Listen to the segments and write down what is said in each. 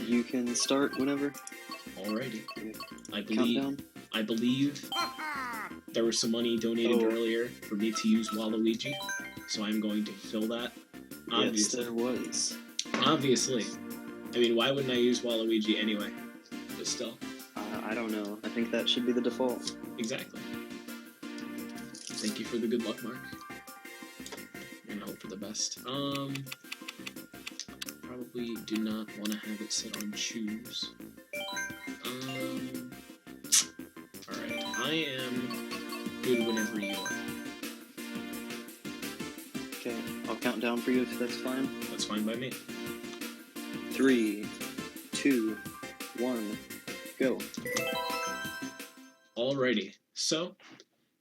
You can start whenever. Alrighty. Countdown. I believe there was some money donated earlier for me to use Waluigi, so I'm going to fill that. Yes, there was. Obviously. I mean, why wouldn't I use Waluigi anyway? But still. I don't know. I think that should be the default. Exactly. Thank you for the good luck, Mark. And I hope for the best. Probably do not want to have it set on choose. Alright, I am good whenever you are. Okay, I'll count down for you if that's fine. That's fine by me. 3, 2, 1, go. Alrighty, so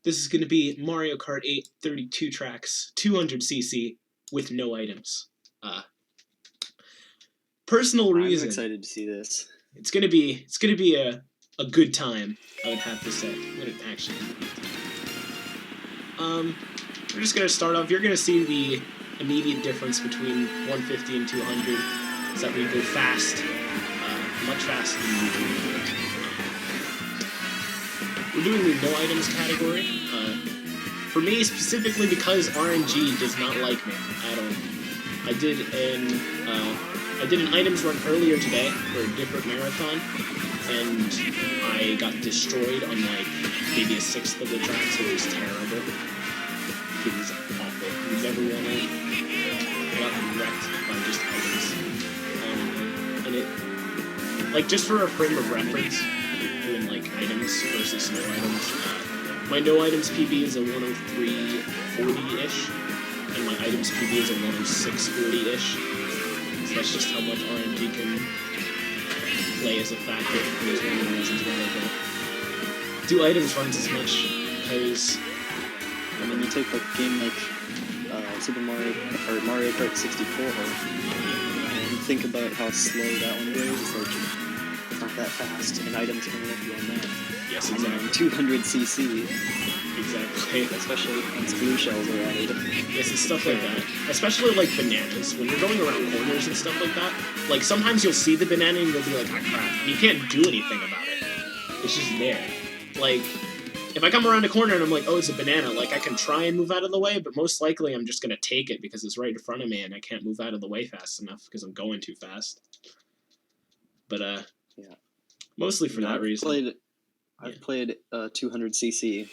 this is going to be Mario Kart 8 32 tracks, 200cc with no items. Personal reason. I'm excited to see this. It's gonna be a good time, I would have to say. I'm gonna actually have a good time. We're just gonna start off. You're gonna see the immediate difference between 150 and 200 is that we go fast, much faster than usual. We're doing the no items category. For me specifically because RNG does not like me at all. I did an items run earlier today for a different marathon, and I got destroyed on like maybe a sixth of the tracks, which was terrible. It was awful. You never want to get wrecked by just items. And it, like, just for a frame of reference, doing like items versus no items. My no items PB is a 103.40-ish, and my items PB is a 106.40-ish. That's just how much RNG can play as a factor. There's one of the reasons why I don't do items runs as much, because when you take like a game like Super Mario or Mario Kart 64 and think about how slow that one goes, it's like it's not that fast, and items can lift you on that. Yes, exactly. 200cc. Exactly. Especially once blue shells are added. Yes, and stuff like that. Especially like bananas. When you're going around corners and stuff like that, like sometimes you'll see the banana and you'll be like, ah crap. And you can't do anything about it. It's just there. Like, if I come around a corner and I'm like, oh, it's a banana, like I can try and move out of the way, but most likely I'm just gonna take it because it's right in front of me and I can't move out of the way fast enough because I'm going too fast. But yeah. Mostly for that reason. I've played 200cc.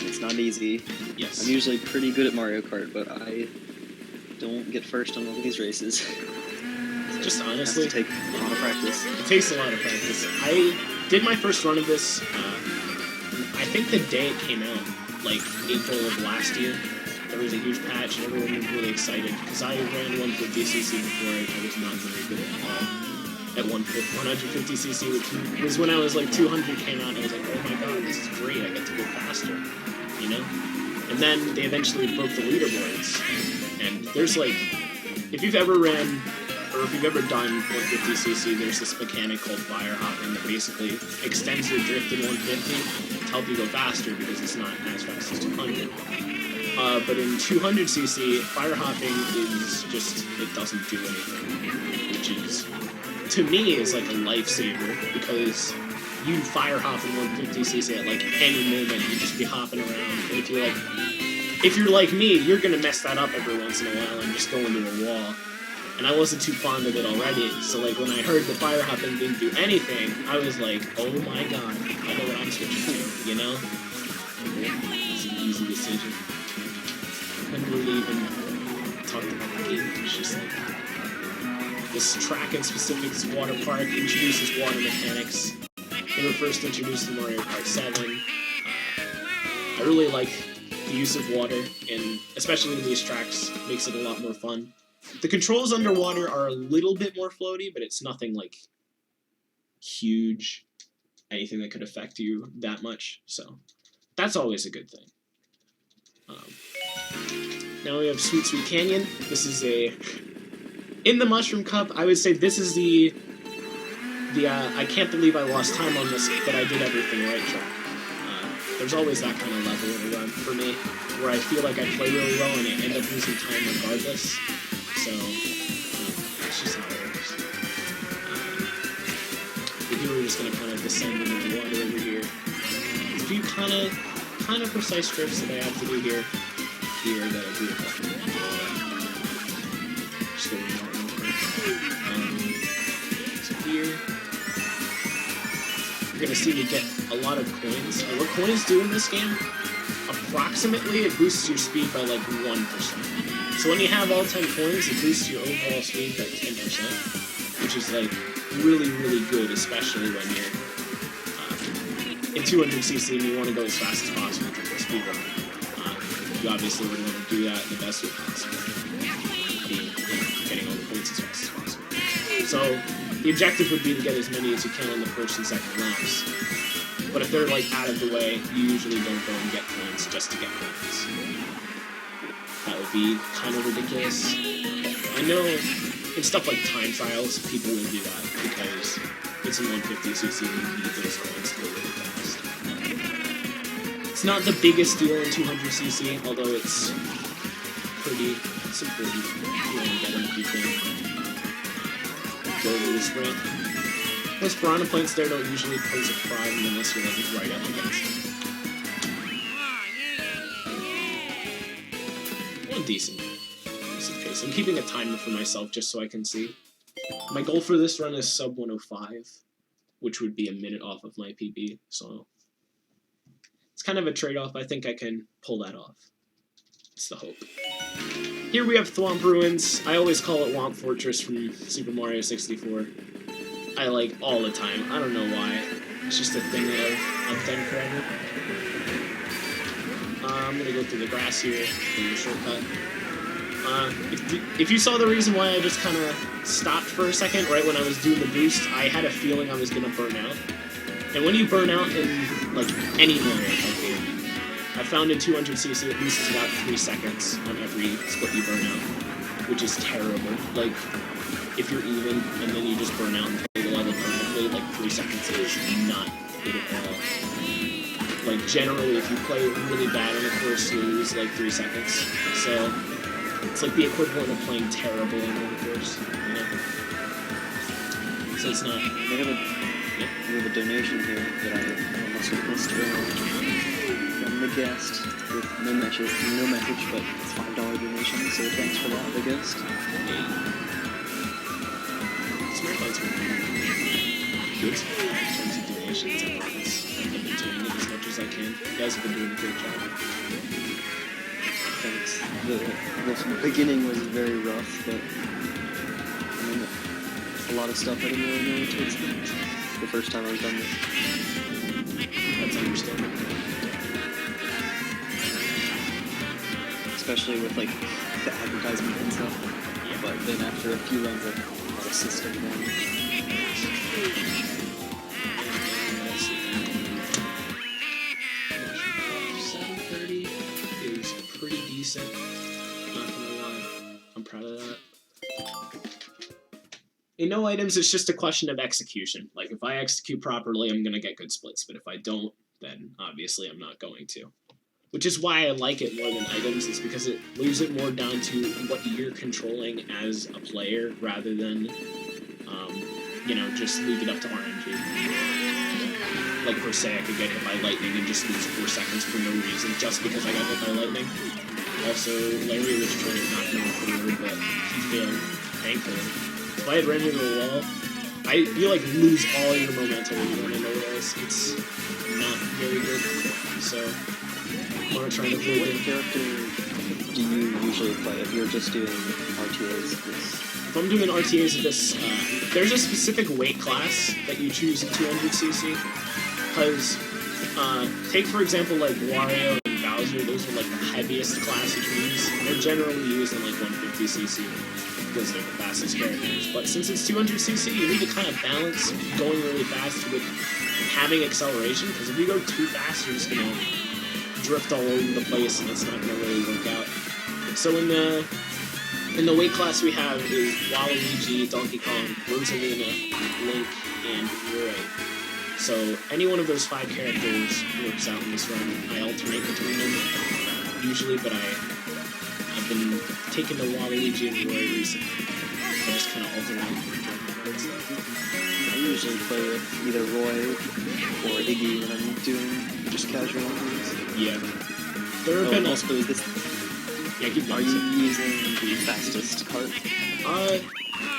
It's not easy. Yes. I'm usually pretty good at Mario Kart, but I don't get first on all these races. So just honestly, it has to take a lot of practice. It takes a lot of practice. I did my first run of this, I think the day it came out, like April of last year. There was a huge patch and everyone was really excited because I ran 150cc before it. I was not very good at all. At 150cc, which was when I was like 200 came out, and I was like, oh my god, this is great, I get to go faster, you know? And then they eventually broke the leaderboards, and there's like, if you've ever ran, or if you've ever done 150cc, there's this mechanic called fire hopping that basically extends your drift in 150 to help you go faster because it's not as fast as 200. But in 200cc, fire hopping is just, it doesn't do anything, which is, to me, is like a lifesaver because you fire hop in 150cc at like any moment, you just be hopping around. And if you're like me, you're gonna mess that up every once in a while and just go into a wall. And I wasn't too fond of it already, so like when I heard the fire hopping didn't do anything, I was like, oh my god, I know what I'm switching to, you know? It's an easy decision. I couldn't really even talk about the game, it's just like, this track in specific is Water Park, introduces water mechanics. They were first introduced in Mario Kart 7. I really like the use of water, and especially in these tracks, makes it a lot more fun. The controls underwater are a little bit more floaty, but it's nothing like huge, anything that could affect you that much, so that's always a good thing. Now we have Sweet Sweet Canyon. This is in the Mushroom Cup, I would say this is the I can't believe I lost time on this, but I did everything right track. There's always that kind of level in a run for me, where I feel like I play really well and I end up losing time regardless. So, that's just how it works. here we're just gonna kind of descend into the water over here. There's a few kind of precise strokes that I have to do here. Here that I do have to do. Just go so here, you're gonna see me get a lot of coins. And what coins do in this game? Approximately, it boosts your speed by like 1%. So when you have all 10 coins, it boosts your overall speed by 10%, which is like really, really good, especially when you're in 200cc and you want to go as fast as possible to a speedrun. You obviously would want to do that in the best way possible, getting all the points as fast as possible. So the objective would be to get as many as you can on the first and second laps. But if they're like out of the way, you usually don't go and get coins just to get coins. That would be kind of ridiculous. I know in stuff like time trials, people will do that because it's in 150cc and you need those coins to go really fast. It's not the biggest deal in 200cc, although it's pretty important. You want to get them if you can. Go over the sprint. Those piranha points there don't usually pose a problem unless you're like right up against them. Well, decent pace. I'm keeping a timer for myself just so I can see. My goal for this run is sub 105, which would be a minute off of my PB, so it's kind of a trade-off. I think I can pull that off. It's the hope. Here we have Thwomp Ruins. I always call it Womp Fortress from Super Mario 64. I like all the time. I don't know why. It's just a thing that I've done forever. I'm gonna go through the grass here, do a shortcut. If you saw the reason why I just kind of stopped for a second right when I was doing the boost, I had a feeling I was gonna burn out. And when you burn out in like any Mario Kart game, I found in 200cc it loses about 3 seconds on every split you burn out, which is terrible. Like, if you're even and then you just burn out and play the level perfectly, like 3 seconds is not good at all. Like, generally, if you play really bad on the course, you lose like 3 seconds. So it's like the equivalent of playing terrible on the course, you know? So it's not. We have a donation here that I almost missed from the guest with no message, but it's $5 donation, so thanks for that, the guest. Smartphones are good in terms of donations. I've been doing it as much as I can. You guys have been doing a great job. Thanks. The beginning was very rough, but I mean, a lot of stuff I didn't really know what to expect the first time I was done this. That's understandable. Especially with like the advertisement and stuff. Yeah. But then after a few runs, I got a system going. 730 is pretty decent. Not gonna lie. I'm proud of that. In no items, it's just a question of execution. Like, if I execute properly, I'm gonna get good splits, but if I don't, then obviously I'm not going to. Which is why I like it more than items, is because it leaves it more down to what you're controlling as a player, rather than, you know, just leave it up to RNG. Like, per se, I could get hit by lightning and just lose 4 seconds for no reason, just because I got hit by lightning. Also, Larry was trying to knock me forward, but he failed, thankfully. If I had ran into a wall, you like lose all your momentum when you run into walls. It's not very good. So I'm gonna try to avoid What it. character do you usually play if you're just doing RTAs? If I'm doing RTAs of this, there's a specific weight class that you choose in 200cc. Because, take for example like Wario and Bowser, those are like the heaviest class of trees. They're generally used in like 150cc. Because they're the fastest characters. But since it's 200cc, you need to kind of balance going really fast with having acceleration, because if you go too fast, you're just going to drift all over the place and it's not going to really work out. So in the weight class we have is Waluigi, Donkey Kong, Rosalina, Link, and Roy. So any one of those 5 characters works out in this run. I alternate between them, usually, but I've been taking the Waluigi and Roy recently. I just kind of alternate. I usually play with either Roy or Iggy when I'm doing just casual ones. Yeah. There have been also is this. Yeah, keep Are going. you using the fastest cart?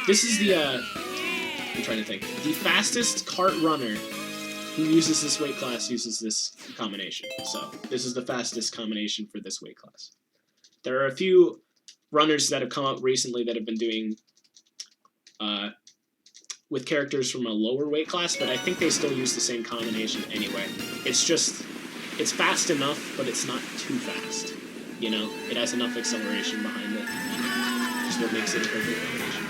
This is the I'm trying to think. The fastest kart runner who uses this weight class uses this combination. So this is the fastest combination for this weight class. There are a few runners that have come out recently that have been doing with characters from a lower weight class, but I think they still use the same combination anyway. It's just, it's fast enough, but it's not too fast. You know, it has enough acceleration behind it. Just what makes it a perfect combination.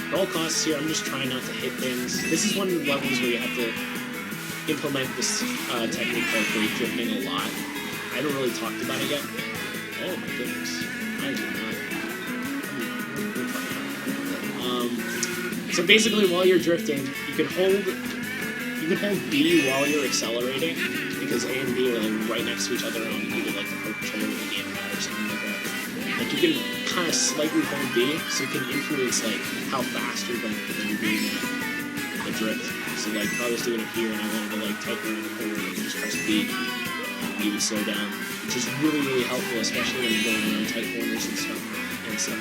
At all costs here, I'm just trying not to hit things. This is one of the levels where you have to implement this technique called brake drifting a lot. I haven't really talked about it yet. Oh my goodness. I did not. So basically while you're drifting, you can hold B while you're accelerating, because A and B are like right next to each other on either like the Pro Controller or the gamepad or something like that. Like you can kind of slightly hold B, so you can influence like how fast you're going when you're doing the drift. So like if I was doing it here and I wanted to like tighten around the corner and just press B, you would slow down, which is really, really helpful, especially when you're going around tight corners and stuff like that.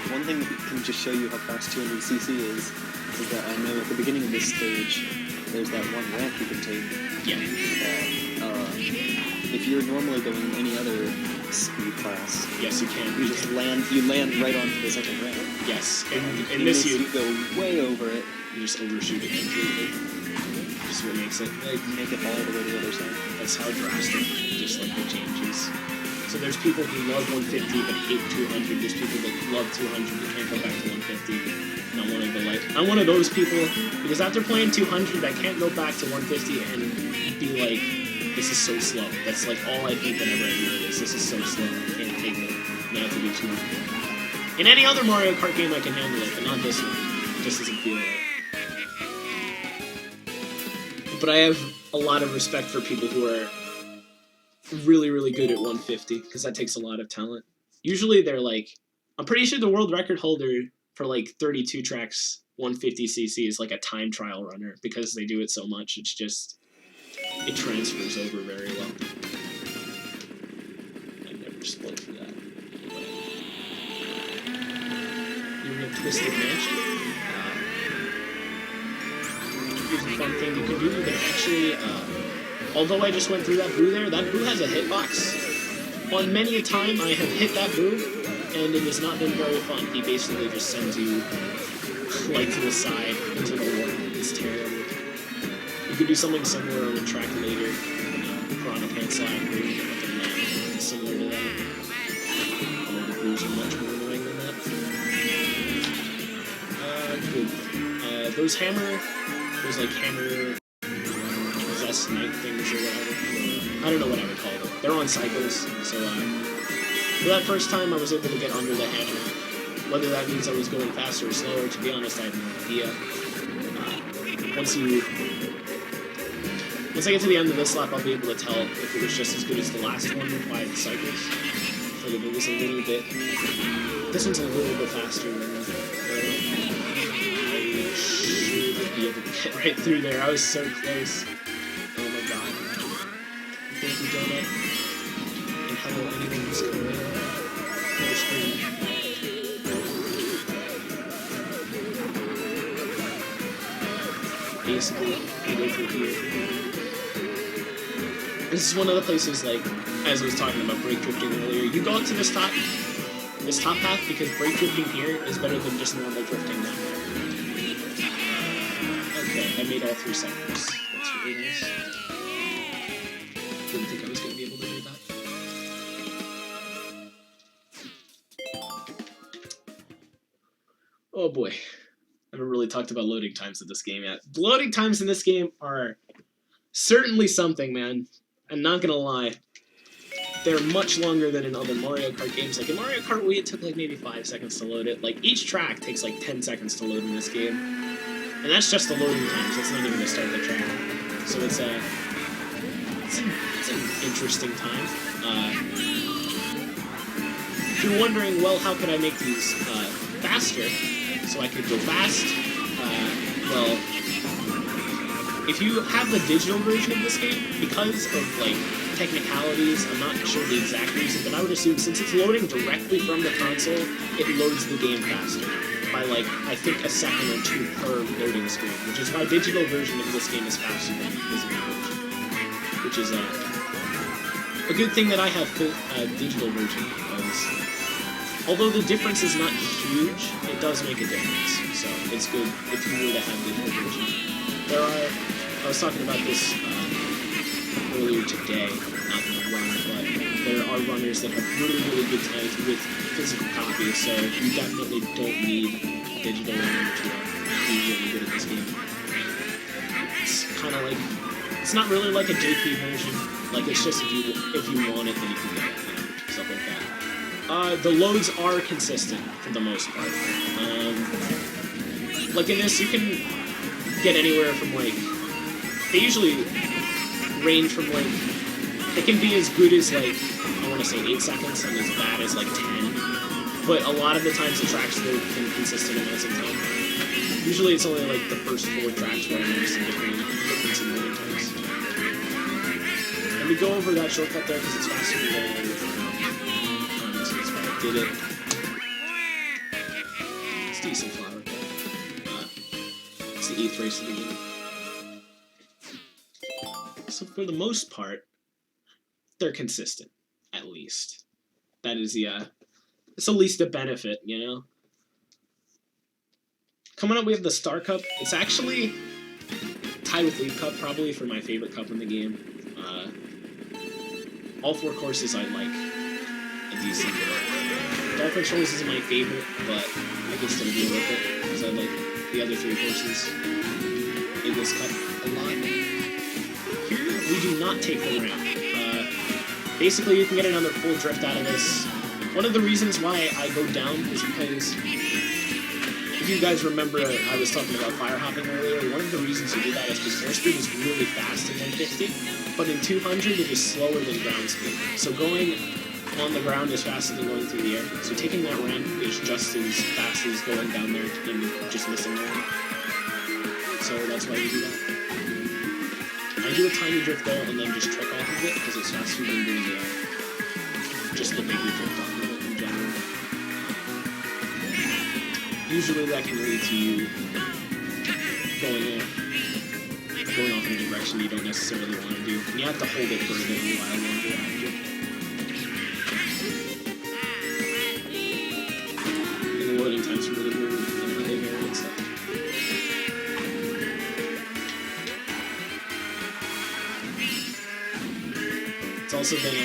One thing that can just show you how fast 200cc is that I know at the beginning of this stage, there's that one ramp you can take. Yeah. If you're normally going any other speed class, yes, you can. You just land right onto the second ramp. Yes, And in this you go way over it. You just overshoot it completely. Just what makes it like make it all the way to the other side. That's how drastic just like the changes. So there's people who love 150 but hate 200. There's people that love 200 but can't go back to 150. And I'm one of those people, because after playing 200, I can't go back to 150 and be like, this is so slow. That's like all I think whenever I do this. This is so slow. I can't take it. Now I have to do 200. In any other Mario Kart game, I can handle it, but not this one. It just doesn't feel right. But I have a lot of respect for people who are really, really good at 150, because that takes a lot of talent. Usually they're like, I'm pretty sure the world record holder for like 32 tracks 150cc is like a time trial runner, because they do it so much. It's just, it transfers over very well. I never spoke for that. You're in a Twisted Mansion? Here's a fun thing you can do. You can actually, although I just went through that boo there, that boo has a hitbox. On many a time I have hit that boo, and it has not been very fun. He basically just sends you, like, to the side, into the wall. It's terrible. You could do something similar on the track later, Piranha Pants Slide, where you get up and land, similar to that. Although the boos are much more annoying than that. Good. Those like hammer possessed night things or whatever. I don't know what I would call them. They're on cycles, so for that first time I was able to get under the hammer. Whether that means I was going faster or slower, to be honest, I have no idea. Once I get to the end of this lap, I'll be able to tell if it was just as good as the last one by the cycles. Like if it was a little bit... This one's a little bit faster than I should be able to get right through there. I was so close. Oh my god. Thank you, Donut. And hello, anyone who's coming in. Basically, you go through here. This is one of the places, like, as I was talking about brake drifting earlier, you go up to this top path, because brake drifting here is better than just normal drifting down there. Okay, I made all 3 sectors. That's really nice. Didn't think I was going to be able to do that. Oh boy. I haven't really talked about loading times in this game yet. Loading times in this game are certainly something, man. I'm not gonna lie. They're much longer than in other Mario Kart games. Like in Mario Kart Wii, it took like maybe 5 seconds to load it. Like each track takes like 10 seconds to load in this game. And that's just the loading times. That's not even the start of the track. So it's an interesting time. if you're wondering, well, how could I make these faster so I could go fast? Well, if you have the digital version of this game, because of like technicalities, I'm not sure the exact reason, but I would assume since it's loading directly from the console, it loads the game faster by like, I think a second or two per loading screen, which is why digital version of this game is faster than the physical version, which is a good thing that I have digital version, because although the difference is not huge, it does make a difference, so it's good if you were to have digital version. I was talking about this earlier today, not in the run, but there are runners that have really, really good times with physical copies, so you definitely don't need digital runner to be really good at this game. It's kind of like, it's not really like a JP version, like it's just if you want it, then you can get it, you know, stuff like that. The loads are consistent for the most part. Like in this, you can get anywhere from like, they usually range from like, it can be as good as like, I want to say 8 seconds and as bad as like 10, but a lot of the times the tracks load in consistent amounts of time. Usually it's only like the first 4 tracks where I notice some difference in loading times. Let me go over that shortcut there because it's faster than I so that's why I did it. It's decent flower. It's the 8th race of the game. So for the most part, they're consistent, at least. That is the, it's at least a benefit, you know? Coming up, we have the Star Cup. It's actually tied with League Cup, probably, for my favorite cup in the game. All 4 courses I like a decent bit. Dolphin Shoals isn't my favorite, but I can still deal with it, because I like the other 3 courses in this cup a lot. Here, we do not take the ramp. Basically, you can get another full drift out of this. One of the reasons why I go down is because, if you guys remember, I was talking about fire hopping earlier. One of the reasons you do that is because airspeed is really fast in 150, but in 200 it is slower than ground speed. So going on the ground is faster than going through the air. So taking that ramp is just as fast as going down there and just missing the ramp. So that's why we do that. I do a tiny drift there and then just trick off of it because it's faster than doing just the bigger drift off of it in general. Usually that can lead to you going off in a direction you don't necessarily want to do. And you have to hold it for a little while longer after. And the loading times are really weird and how they vary and stuff. It's also been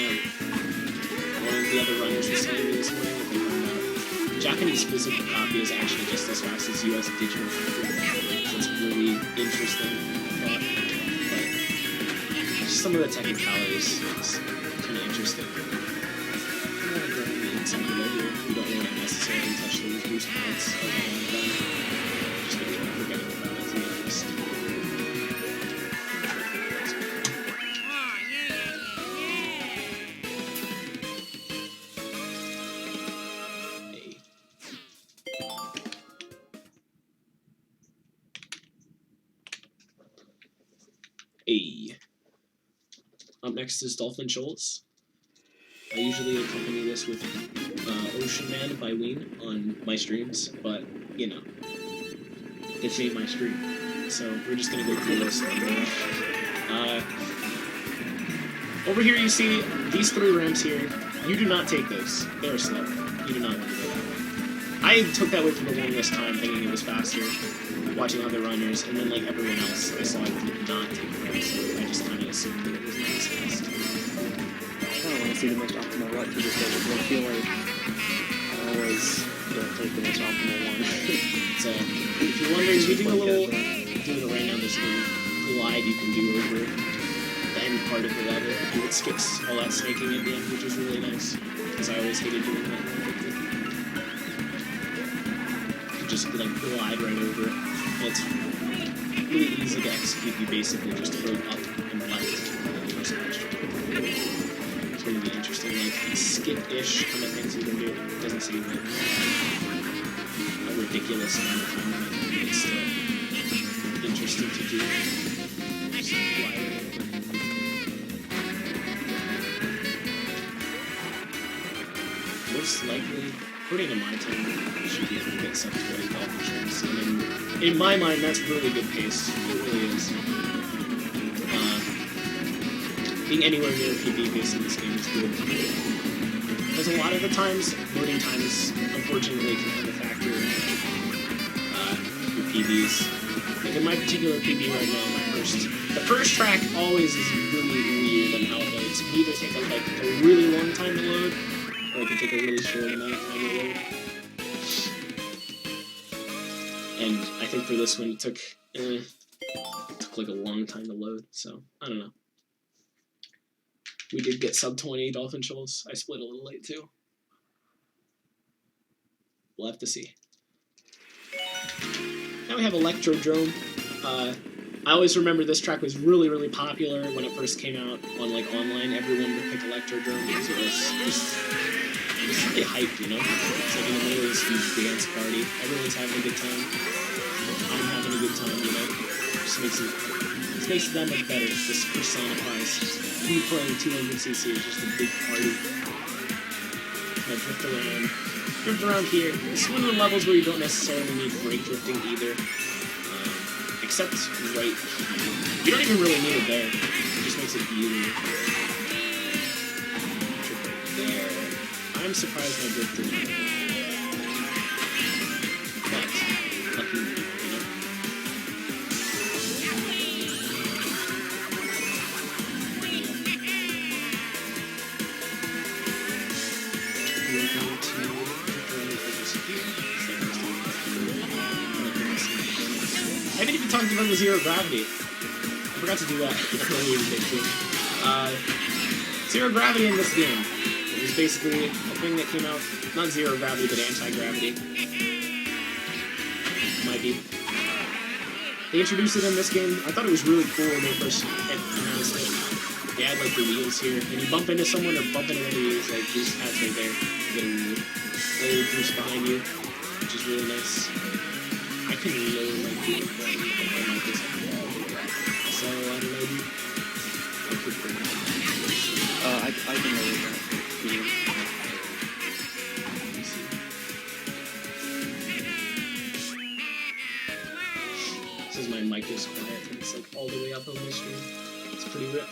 one of the other runners was telling me this morning that they found out Japanese physical copy is actually just as fast as US digital copy. So it's really interesting, I thought. But just some of the technicalities, it's kind of interesting. Inside below here, we don't want to necessarily touch those boost pads or anything like that. Just gonna try forgetting about it, to be honest. Up next is Dolphin Shoals. I usually accompany this with Ocean Man by Ween on my streams, but, you know, this ain't my stream. So we're just gonna go through this. Over here you see these 3 ramps here. You do not take those. They're slow. You do not want to go that way. I took that way for the longest time thinking it was faster, watching other runners, and then like everyone else, I saw I did not take the ramps, so I just kind of assumed that it was not as fast. I don't want to see the most optimal route to this level, but I feel like I always don't take the most optimal one. So, if you're wondering, doing a little, doing it right now, there's a little glide you can do over the end part of the level. It skips all that snaking at the end, which is really nice, because I always hated doing that. You just like glide right over it. Well, it's really easy to execute. You basically just hold up and left. It's really interesting. like skip-ish kind of things you can do. It doesn't seem like a ridiculous amount of time limit, but it's still interesting to do. Just fly right over. Most likely, according to my time, you should be able to get sub 20 golf insurance. And in my mind, that's really good pace. It really is. Being anywhere near a PB pace in this game is good. Because a lot of the times, loading times, unfortunately, can have a factor in your PBs. Like in my particular PB right now, the first track always is really weird on how it loads. It can either take a really long time to load, or it can take a really short amount of time to load. And I think for this one, it took like a long time to load, so I don't know. We did get sub 20 Dolphin Shoals. I split a little late too. We'll have to see. Now we have Electrodrome. I always remember this track was really, really popular when it first came out on like online. Everyone would pick Electrodrome because it was just really hyped, you know? It's like in the middle of this huge dance party. Everyone's having a good time. I'm having a good time, you know? Just makes that much better. Just personifies me playing 200cc is just a big party. I drift around here. It's one of the levels where you don't necessarily need brake drifting either. Except right here. You don't even really need it there. It just makes it beautiful. Drift right there. I'm surprised I drifted. But, lucky me, you know? I haven't even talked about the zero gravity. I forgot to do that. Zero gravity in this game. It was basically a thing that came out, not zero gravity, but anti-gravity. Might be. They introduced it in this game. I thought it was really cool when they first announced it. They had like the wheels here. When you bump into someone or bump into one of these, like these pads right there, you get a wheel. Little boost behind you, which is really nice. I can lower my gear like this. So, I don't know. I could bring it. I can lower that. Yeah. Says my mic is quiet and it's like all the way up on my screen. It's pretty rip.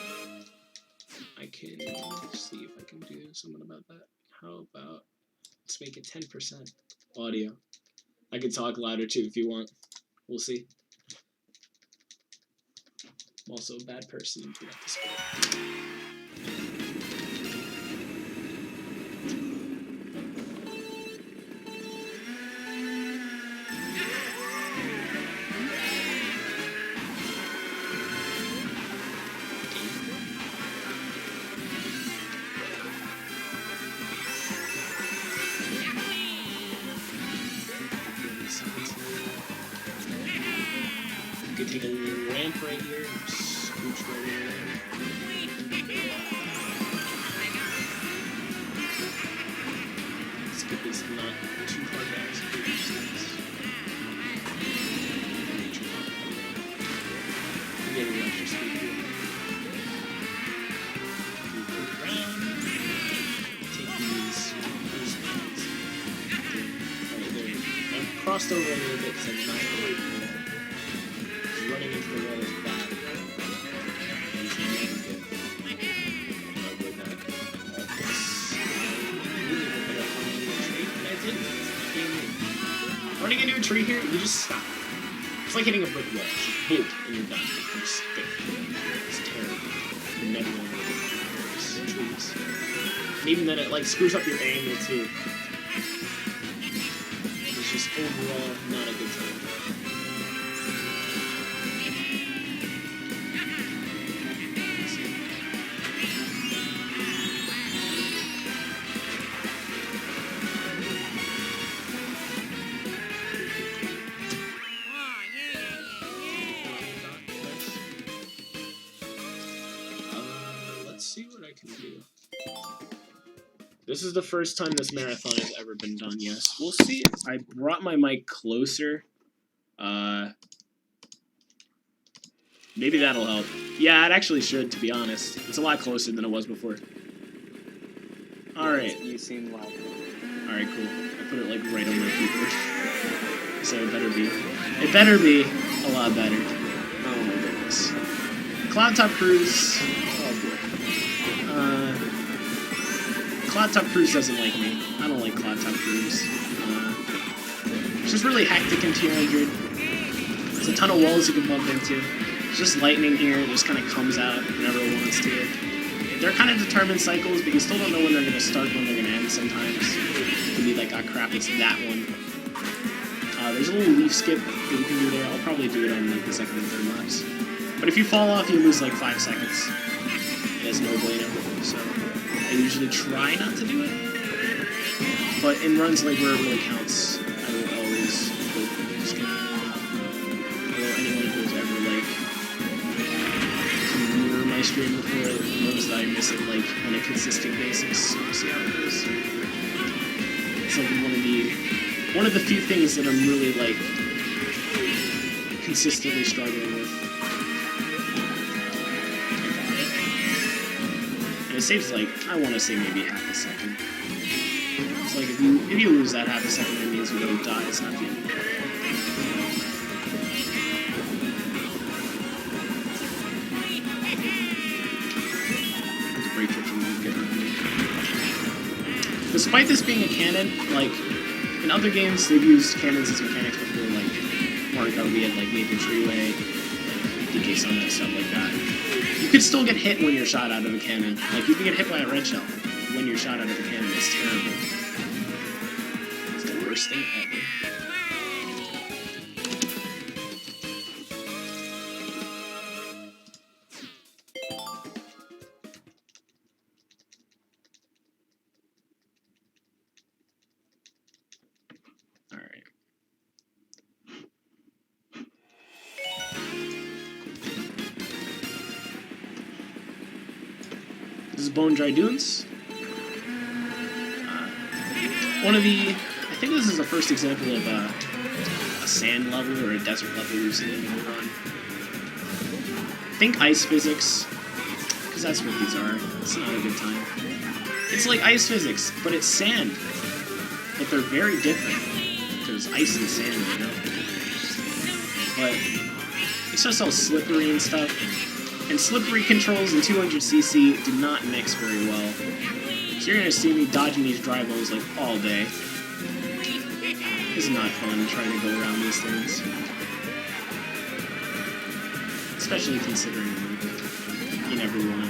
I can see if I can do something about that. How about, let's make it 10% audio. I could talk louder too if you want. We'll see. I'm also a bad person and forgot to speak. You could take a little ramp right here and scooch right in. Skip is not too far down. You get a little extra speed here. Move around. Take these boost pads. Right there. I've crossed over a little bit because I'm not really cool. Running into the wall is bad. He's never good. I'll avoid that. Really looking at running into a tree, and I didn't. Running into a tree here, you just stop. It's like hitting a brick wall. Boom, and you're done. You just stick. It's terrible. You never want to look at those trees. And even then, it like screws up your angle too. It's just overall not a good time. See what I can do. This is the first time this marathon has ever been done, yes. We'll see. I brought my mic closer. Maybe that'll help. Yeah, it actually should, to be honest. It's a lot closer than it was before. Alright. You seem loud. Alright, cool. I put it like right on my keyboard. So it better be. It better be a lot better. Oh my goodness. Cloud Top Cruise. Oh boy. Cloud Top Cruise doesn't like me. I don't like Cloud Top Cruise. It's just really hectic in 200. There's a ton of walls you can bump into. It's just lightning here. It just kind of comes out whenever it wants to. They're kind of determined cycles, but you still don't know when they're going to start, when they're going to end sometimes. It can be like, oh crap, it's that one. There's a little leaf skip that you can do there. I'll probably do it on like the second and third laps. But if you fall off, you lose like 5 seconds. It is no bueno. So I usually try not to do it. But in runs like where it really counts, I will always go for the skip. Or anyone who's ever like come near my stream before knows that I miss it like on a consistent basis. So we'll see how it goes. It's like one of the few things that I'm really like consistently struggling with. And it saves like, I want to say maybe half a second. It's like if you lose that half a second, it means you don't die. It's not the end of the world. Despite this being a cannon, like, in other games, they've used cannons as mechanics before, like Mario Kart, we had, like, Maple Treeway, DK Summit, stuff like that. You could still get hit when you're shot out of a cannon. Like, you can get hit by a red shell when you're shot out of a cannon. It's terrible. It's the worst thing ever. This is Bone Dry Dunes. One of the, I think this is the first example of a sand level or a desert level we've seen in Kart. Think ice physics, because that's what these are. It's not a good time. It's like ice physics, but it's sand. But they're very different. There's ice and sand, you know? But it's just all slippery and stuff. And slippery controls in 200cc do not mix very well. So you're going to see me dodging these dry bones like all day. It's not fun trying to go around these things. Especially considering like, you never want to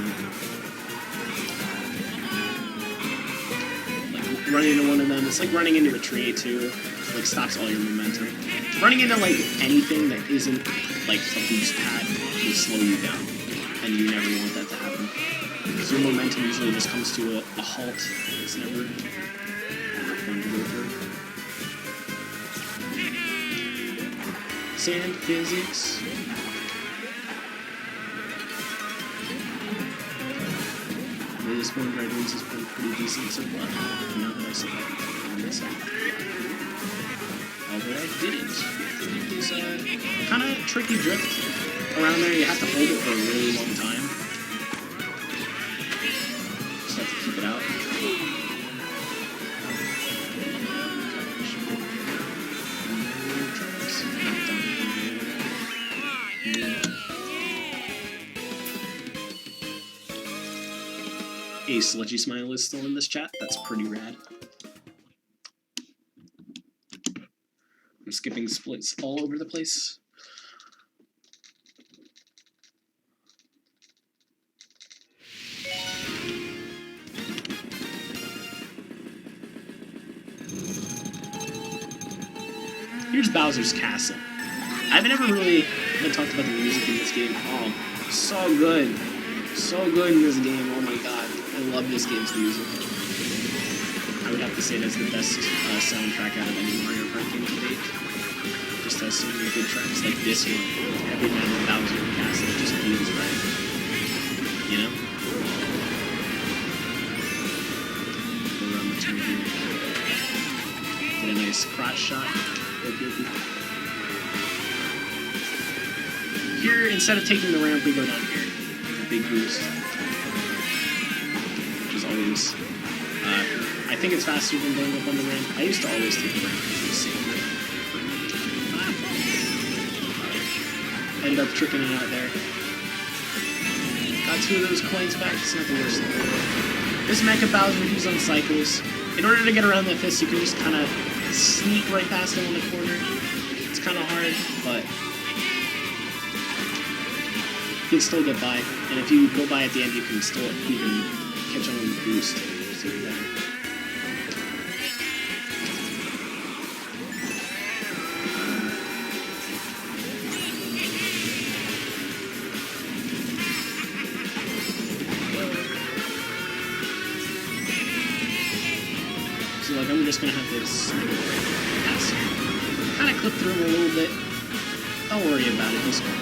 like run into one of them. It's like running into a tree too. It like stops all your momentum. Running into like anything that isn't like a boost pad will slow you down. And you never want that to happen. Because your momentum usually just comes to a halt. It's never fun to go through. Sand physics. This Bone Dry Dunes has been pretty decent so far. Now that I said that on this side. Although I didn't. There's a kind of tricky drift around there. You have to hold it for a really long time. Just have to keep it out. A Sludgy Smile is still in this chat. That's pretty rad. I'm skipping splits all over the place. Here's Bowser's Castle. I've never really been talked about the music in this game. Oh, so good. So good in this game. Oh my god. I love this game's music. I would have to say that's the best soundtrack out of any Mario Kart game to date. Just has so many good tracks like this one. Every man in Bowser Castle just feels right. You know? Nice crotch shot. Here, instead of taking the ramp, we go down here. A big boost. Which is always... I think it's faster than going up on the ramp. I used to always take the ramp because it was safer. End up tricking it out there. Got 2 of those coins back. It's not the worst thing. This Mecha Bowser, he's on cycles. In order to get around that fist, you can just kind of sneak right past him on the corner. It's kind of hard, but you can still get by. And if you go by at the end, you can catch on with the boost. So like, I'm just gonna have this pass. Kind of clip through him a little bit. Don't worry about it, he's fine.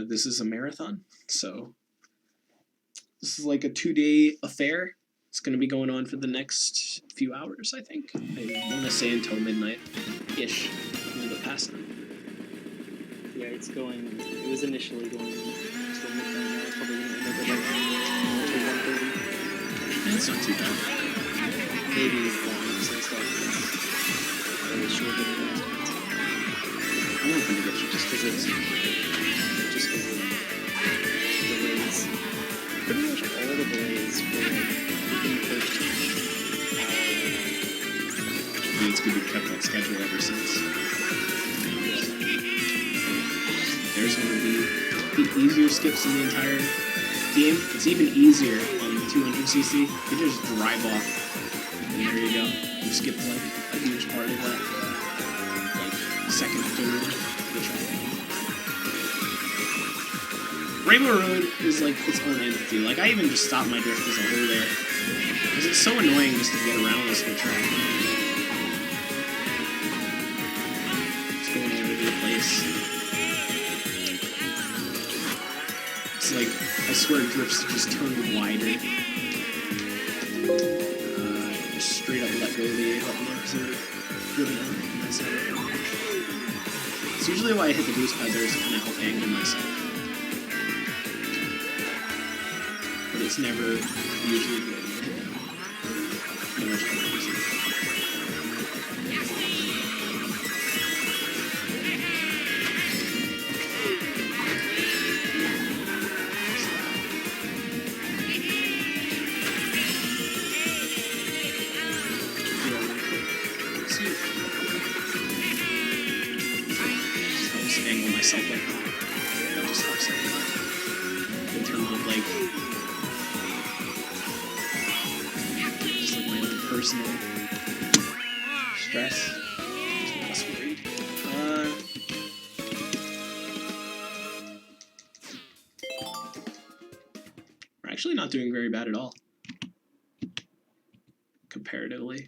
This is a marathon, so this is like a 2-day affair. It's going to be going on for the next few hours, I think. I want to say until midnight-ish, a little bit past that. Yeah, it was initially going until midnight, now it's probably going to end up at like 1:30. It's not too bad. Maybe some stuff very short in the I'm hoping to get you just because it's delays. Pretty much all the delays were like within the first it's good we've kept that schedule ever since. There's one of the easier skips in the entire game. It's even easier on the 200cc. You just drive off, and there you go. You skip like a huge part of that, like second, third of the track. Rainbow Road is like its own entity. Like, I even just stopped my drift as a whole there. Because it's so annoying just to get around this whole track. It's going all over the place. It's like, I swear drifts just turn wider. Just straight up let go of the A button there because they're driven out. That's it. It's usually why I hit the boost pad there is to kind of help angle myself. It's never usually good. I'll just angle myself like that. That just helps it. In terms of like personal stress. Just less worried. We're actually not doing very bad at all. Comparatively.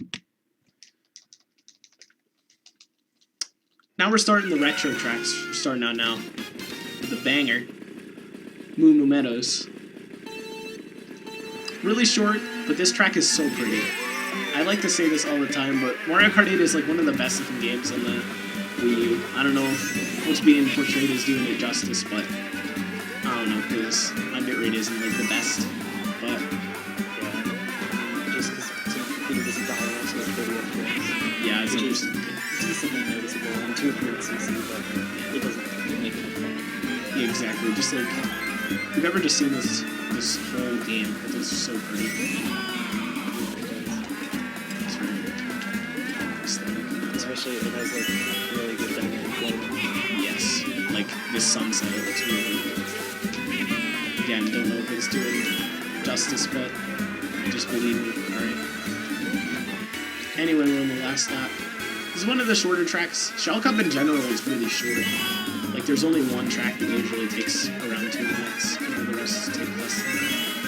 Now we're starting the retro tracks. We're starting out now with the banger. Moo Moo Meadows. Really short, but this track is so pretty. I like to say this all the time, but Mario Kart 8 is like one of the best looking games on the Wii U. I don't know what's being portrayed as doing it justice, but I don't know, because my bitrate isn't like the best. But yeah, just because it doesn't die also at 30 FPS. Yeah, it's just decently noticeable on 200cc, but it doesn't make it fun. Yeah, exactly. Just like you've ever just seen this whole game, it looks so pretty. Especially it has like really good dynamic lighting. Yes, like this sunset looks really good. Again, don't know if it's doing justice, but just believe me. Alright. Anyway, we're on the last lap. This is one of the shorter tracks. Shell Cup in general is really short. Like there's only one track that usually takes around 2 minutes, and the rest take less than that.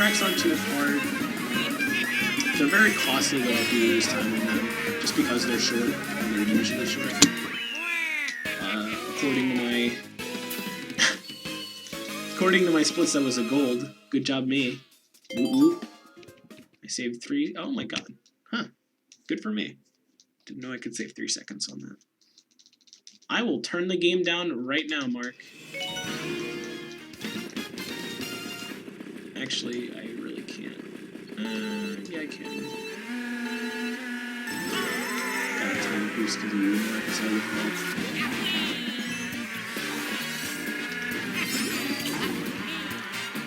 tracks aren't too hard. They're very costly though if you lose time on them, just because they're short, and they're usually short. According to my splits, that was a gold. Good job, me. Ooh. I saved 3. Oh my god. Huh. Good for me. Didn't know I could save 3 seconds on that. I will turn the game down right now, Mark. Actually, I really can't. Yeah, I can. Got a tiny boost to the U mark, so I would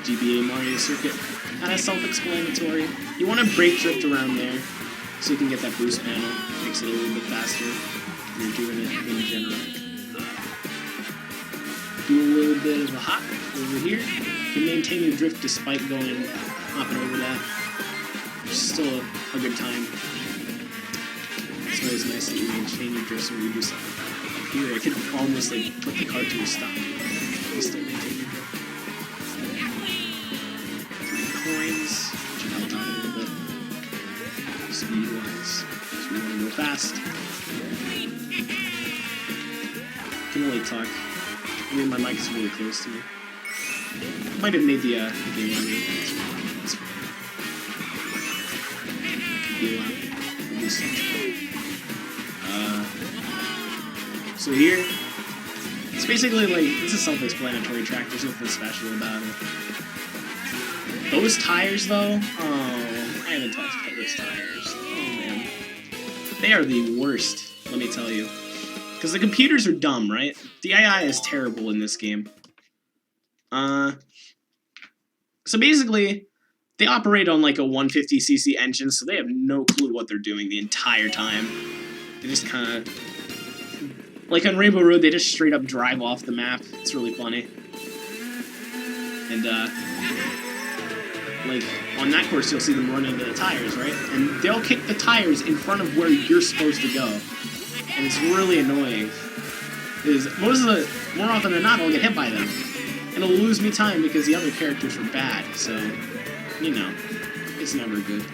GBA Mario Circuit. Kind of self-explanatory. You want to brake drift around there, so you can get that boost panel. Makes it a little bit faster when you're doing it in general. Do a little bit of a hop over here. You can maintain your drift despite hopping over that. It's still a good time. It's always nice that you maintain your drift when you do something. Like here, I could almost like put the car to a stop. You still maintain your drift. Coins, which I'll talk a little bit. Speed-wise, so we want to go fast. I can only talk. I mean, my mic is really close to me. Might have made the game longer. That's fine. Could be loud. At least so here, it's basically like, it's a self-explanatory track. There's nothing special about it. Those tires, though, oh, I haven't talked about those tires. Oh, man. They are the worst, let me tell you. Because the computers are dumb, right? The AI is terrible in this game. So basically, they operate on like a 150cc engine, so they have no clue what they're doing the entire time. They just kind of... Like on Rainbow Road, they just straight up drive off the map. It's really funny. And, like, on that course, you'll see them run into the tires, right? And they'll kick the tires in front of where you're supposed to go. And it's really annoying. Because more often than not, I'll get hit by them. And it'll lose me time because the other characters are bad. So, you know, it's never good.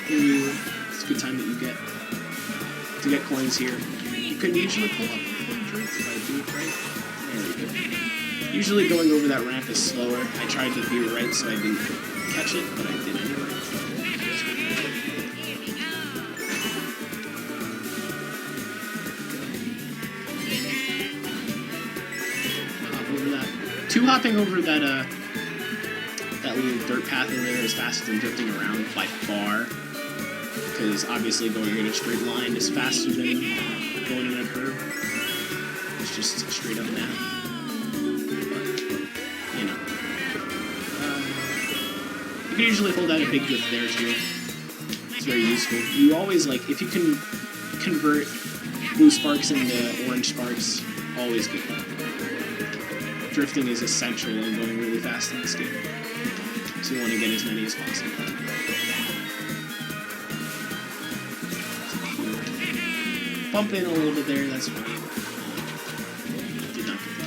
It's a good time that you get to get coins here. You can usually pull up if I do it right. There we go. Usually going over that ramp is slower. I tried to do it right so I didn't catch it, but I did anyway. Hop over that. Hopping over that that little dirt path in there is faster than drifting around by far. Because obviously going in a straight line is faster than going in a curve. It's just straight up now. You can usually hold out a big drift there too. It's very useful. You always, like, if you can convert blue sparks into orange sparks, always good. Drifting is essential in going really fast in this game. So you want to get as many as possible. Bump in a little bit there, that's fine. Did not get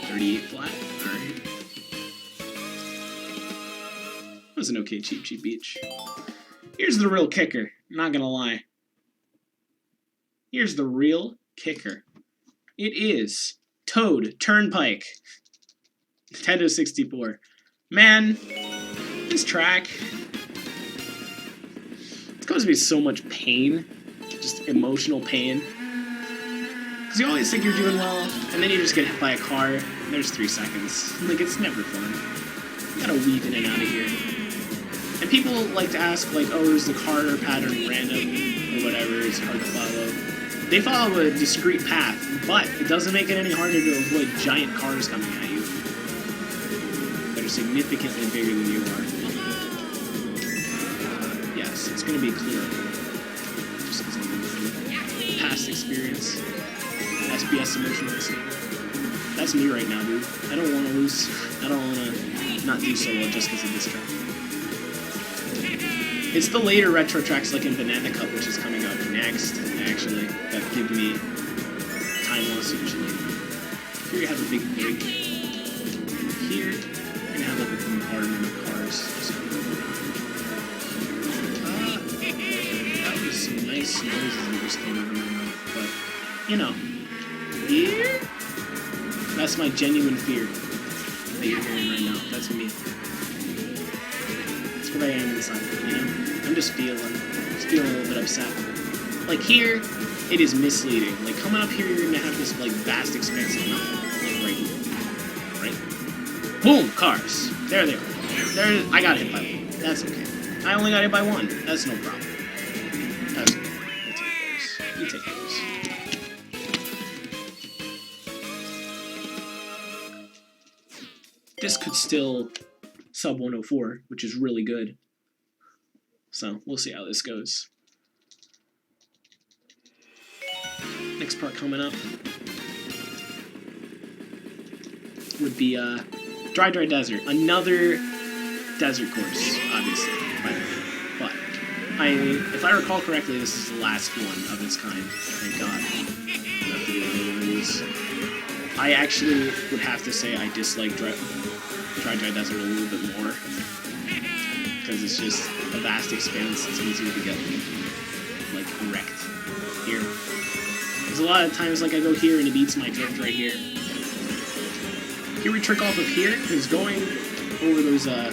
the 38 flat. Alright. That was an okay cheap beach. Here's the real kicker. Not gonna lie. Here's the real kicker. It is Toad Turnpike. Nintendo 64. Man, this track... It's caused me so much pain. Just emotional pain. Because you always think you're doing well, and then you just get hit by a car, and there's 3 seconds. Like, it's never fun. You gotta weave in and out of here. And people like to ask, like, oh, is the car pattern random, or whatever, it's hard to follow. They follow a discrete path, but it doesn't make it any harder to avoid giant cars coming at you. That are significantly bigger than you are. Yes, it's gonna be clear. Just because I'm in past experience. SBS emotional listening. That's me right now, dude. I don't want to lose. I don't want to not do so well just because of this track. It's the later retro tracks like in Banana Cup, which is coming up next, actually, that give me time loss usually. Here you have a big break. Here, you're gonna have like a bombardment of cars. That was some nice noises that just came out of my mouth, but you know, here, that's my genuine fear that you're hearing right now. That's me. That's what I am inside, you know? I'm just feeling a little bit upset. Like here, it is misleading. Like coming up here, you're gonna have this like vast expanse of nothing. Like right here. Right? Boom! Cars. There they are. There, I got hit by one. That's okay. I only got hit by one. That's no problem. That's okay. We'll take those. You take those. This could still sub 104, which is really good. So we'll see how this goes. Next part coming up would be Dry Desert. Another desert course, obviously, by the way. But if I recall correctly, this is the last one of its kind. Thank God. I actually would have to say I dislike Dry Desert a little bit more because it's just a vast expanse. It's easier to get like wrecked here. There's a lot of times like I go here and it beats my drift right here. Here we trick off of here because going over those I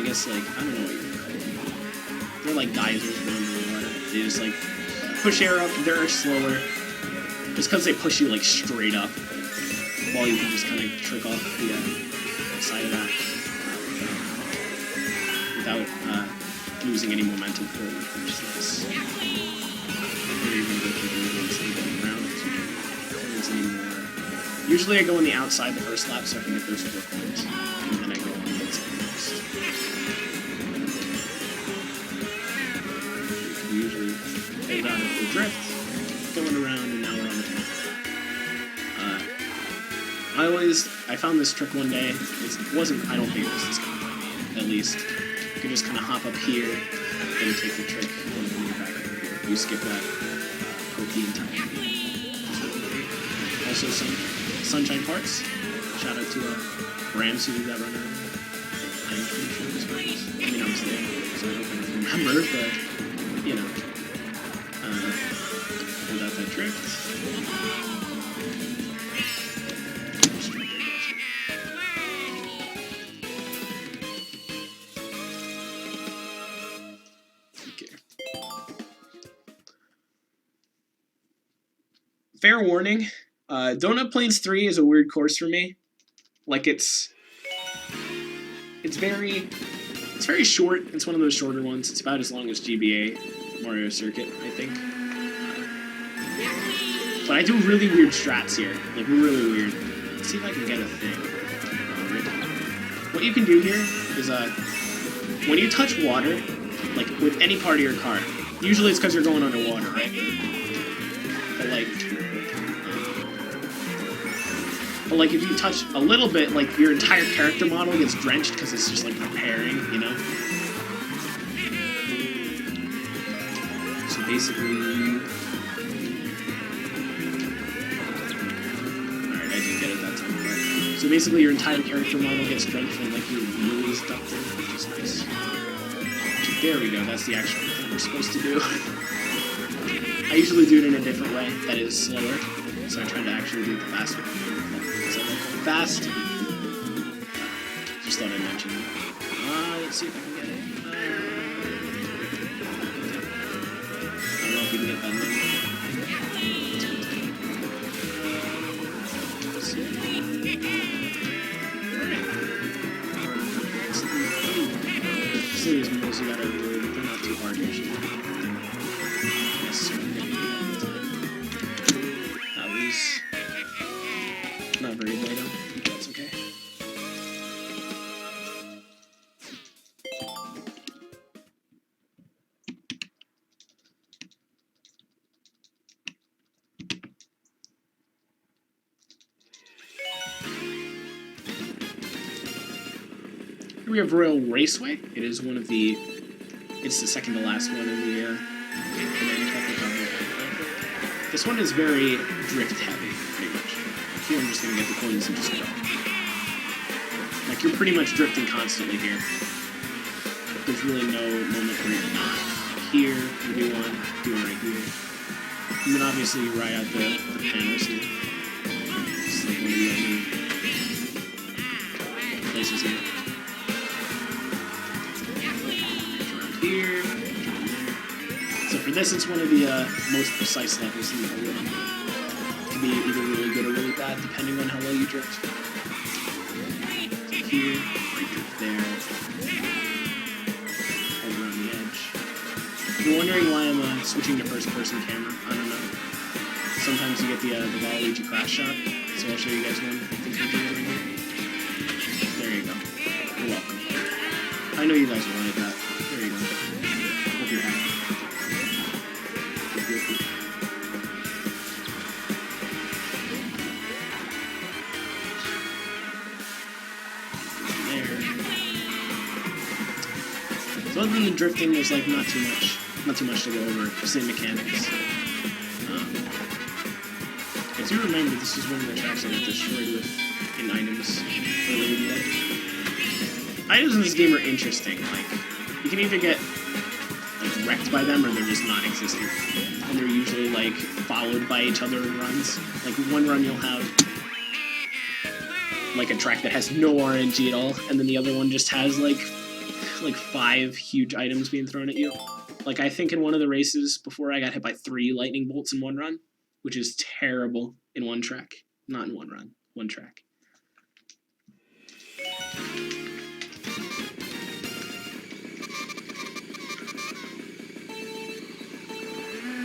guess like I don't know what you call them. They're like geysers going under the water. They just like push air up. They're slower. Just because they push you like straight up, while you can just kind of trick off the side of that without losing any momentum forward, which is nice. Usually I go on the outside the first lap so I can get those 4 points, and then I go on the inside next. You can usually hold out a full drift, going around, and now we're on the top. I found this trick one day. It wasn't, I don't think it was this kind, at least. You can just kind of hop up here, then take the trick, and then you're back over here. You skip that the entire Also some Sunshine Parts. Shout out to Rams who did that run earlier. I'm pretty sure this was. I mean, I was there, so I hope I remember, but, you know. Pulled out that drift. Fair warning, Donut Plains 3 is a weird course for me. Like it's very short. It's one of those shorter ones. It's about as long as GBA Mario Circuit, I think. But I do really weird strats here, like really weird. Let's see if I can get a thing. What you can do here is when you touch water, like with any part of your car, usually it's because you're going underwater, right? But like if you touch a little bit, like your entire character model gets drenched because it's just like preparing, you know? So basically... Alright, I didn't get it that time, but... So basically your entire character model gets drenched and like you're really stuck there, which is nice. There we go, that's the actual thing we're supposed to do. I usually do it in a different way that is slower, so I try to actually do it the faster. Because I like going fast. Just thought I'd mention it. Let's see if I can get it. I don't know if you can get that number. Alright. Serious moves you gotta do, but they're not too hard usually. That was not very late on, but that's okay. Here we have Royal Raceway. It is one of the... It's the second to last one in the Banana Cup. This one is very drift heavy, pretty much. here I'm just gonna get the coins and just go. Like, you're pretty much drifting constantly here. There's really no moment where you're not. Here, you do one right here. And then obviously you ride out the panels here. Just like one of the other places here. Around here, there. So for this, it's one of the most precise levels in the whole game. It can be either really good or really bad, depending on how well you drift. So here, right drift there. Around the edge. If you're wondering why I'm switching to first-person camera, I don't know. Sometimes you get the Waluigi crash shot, so I'll show you guys one. I think we're doing it right here. There you go. You're welcome. I know you guys wanted that. There you go. Hope you're happy. So other than the drifting, there's like not too much to go over. Same mechanics. As you remember, this is one of the tracks I got destroyed with in items earlier in the day. Items in this game are interesting. Like, you can either get like wrecked by them or they're just non-existent, and they're usually like followed by each other in runs. Like one run you'll have like a track that has no RNG at all, and then the other one just has like 5 huge items being thrown at you. Like, I think in one of the races before, I got hit by 3 lightning bolts in one run, which is terrible in one track. Not in one run, one track.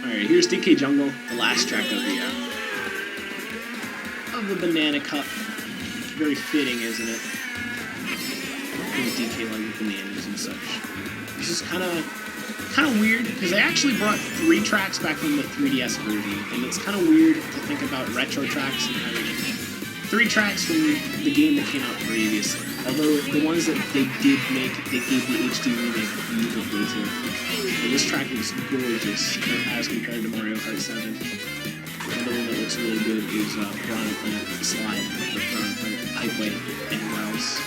Alright, here's DK Jungle, the last track of the Banana Cup. Very fitting, isn't it? DK like bananas and such. This is kind of weird because they actually brought 3 tracks back from the 3DS version, and it's kind of weird to think about retro tracks and having 3 tracks from the game that came out previously. Although the ones that they did make, they gave the HD remake beautifully too. And this track looks gorgeous as compared to Mario Kart 7. Another one that looks really good is Piranha Plant Slide, or Piranha Plant Pipeway, anywhere else.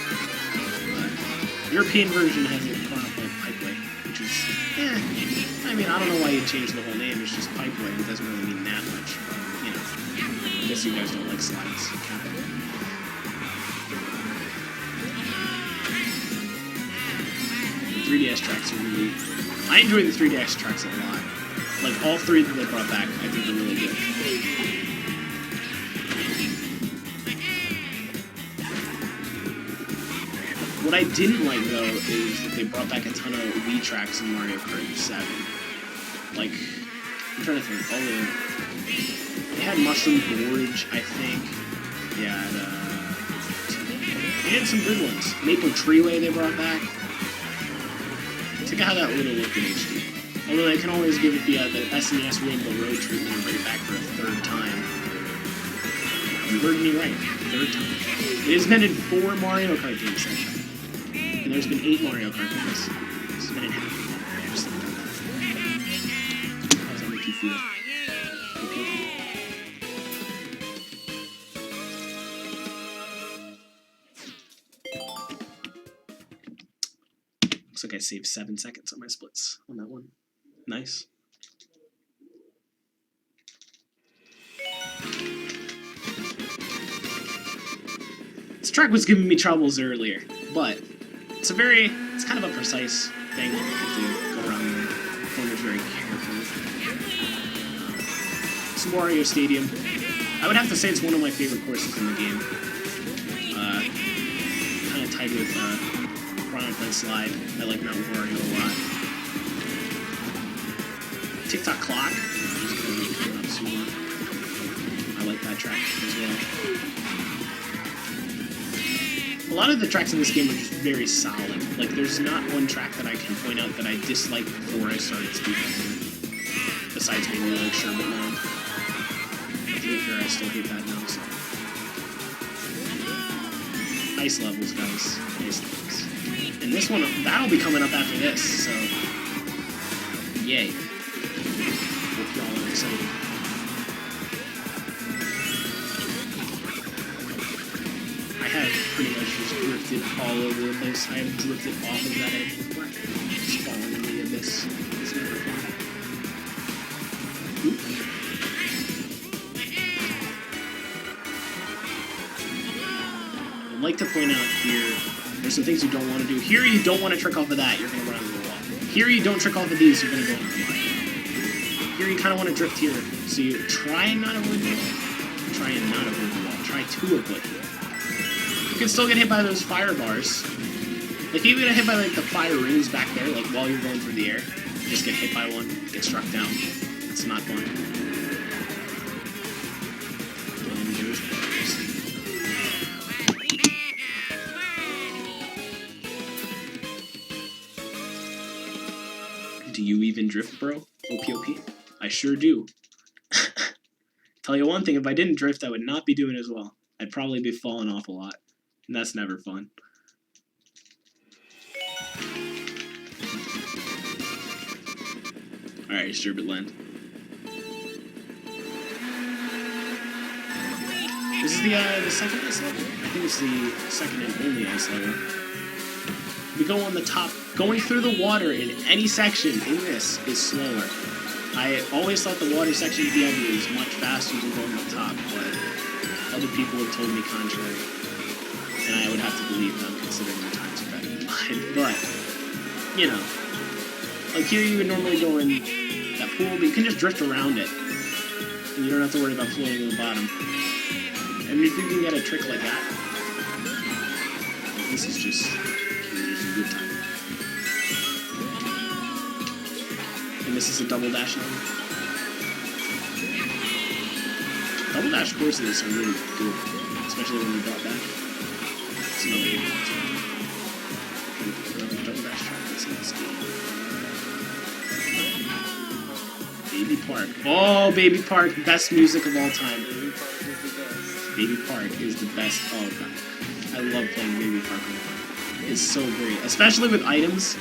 European version has a Piranha Plant Pipeway, which is, I mean, I don't know why you'd change the whole name, it's just Pipeway, it doesn't really mean that much, you know. I guess you guys don't like slides. The 3DS tracks are really, I enjoy the 3DS tracks a lot. Like, all 3 that they brought back, I think are really good. What I didn't like, though, is that they brought back a ton of Wii tracks in Mario Kart 7. Like, I'm trying to think, they had Mushroom Gorge, I think. Yeah, they had some good ones. Maple Treeway they brought back. Check out how that would have looked in HD. Although they can always give it the SNES Rainbow Road treatment and bring it back for a 3rd time. You heard me right, 3rd time. It has been in 4 Mario Kart games that time. And there's been 8 Mario Kart games. This has been in half. Just think about that. How does that make you feel? Looks like I saved 7 seconds on my splits on that one. Nice. This track was giving me troubles earlier, but it's kind of a precise thing. You have to go around the corners very carefully. It's Wario Stadium. I would have to say it's one of my favorite courses in the game. Kind of tied with Piranha Plant Slide. I like Mount Wario a lot. TikTok Clock. I like that track as well. A lot of the tracks in this game are just very solid. Like, there's not one track that I can point out that I disliked before I started speedrunning. Besides maybe like Sherbet Land. But to be fair, I still hate that now, so. Nice levels, guys. Nice levels. And this one, that'll be coming up after this, so. Yay. Hope y'all are excited. have pretty much just drifted all over the place. I have drifted off of that edge before. Just falling into the abyss. It's never fun. Oop. I'd like to point out here, there's some things you don't want to do. Here you don't want to trick off of that, you're going to run into the wall. Here you don't trick off of these, you're going to go into the mud. Here you kind of want to drift here, so you try and not avoid the wall. Try and not avoid the wall. Try to avoid the wall. You can still get hit by those fire bars. Like, you get hit by, like, the fire rings back there, like, while you're going through the air. You just get hit by one, get struck down. It's not fun. And there's bars. Do you even drift, bro? OPOP? I sure do. Tell you one thing, if I didn't drift, I would not be doing as well. I'd probably be falling off a lot. And that's never fun. Alright, Sherbet Land. This is the second ice level? I think it's the second and only ice level. We go on the top. Going through the water in any section in this is slower. I always thought the water section of the end was much faster than going on the top, but other people have told me contrary. And I would have to believe them, considering their times are better than mine. But, you know, like here you would normally go in that pool, but you can just drift around it. And you don't have to worry about floating to the bottom. And if you can get a trick like that, this is just a good time. And this is a double dash level. Double dash courses are really good, especially when you drop back. It's another game. Double dash track is in this game. Baby Park. Oh, Baby Park, best music of all time. Baby Park is the best. Oh god, I love playing Baby Park. It's so great, especially with items.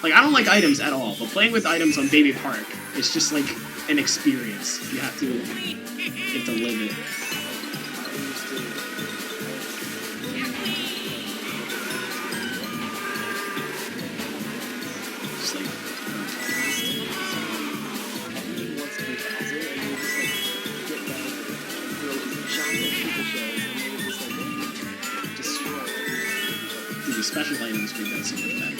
Like, I don't like items at all, but playing with items on Baby Park, it's just like an experience. You have to live it. Just like, dude, the special items make that so much better.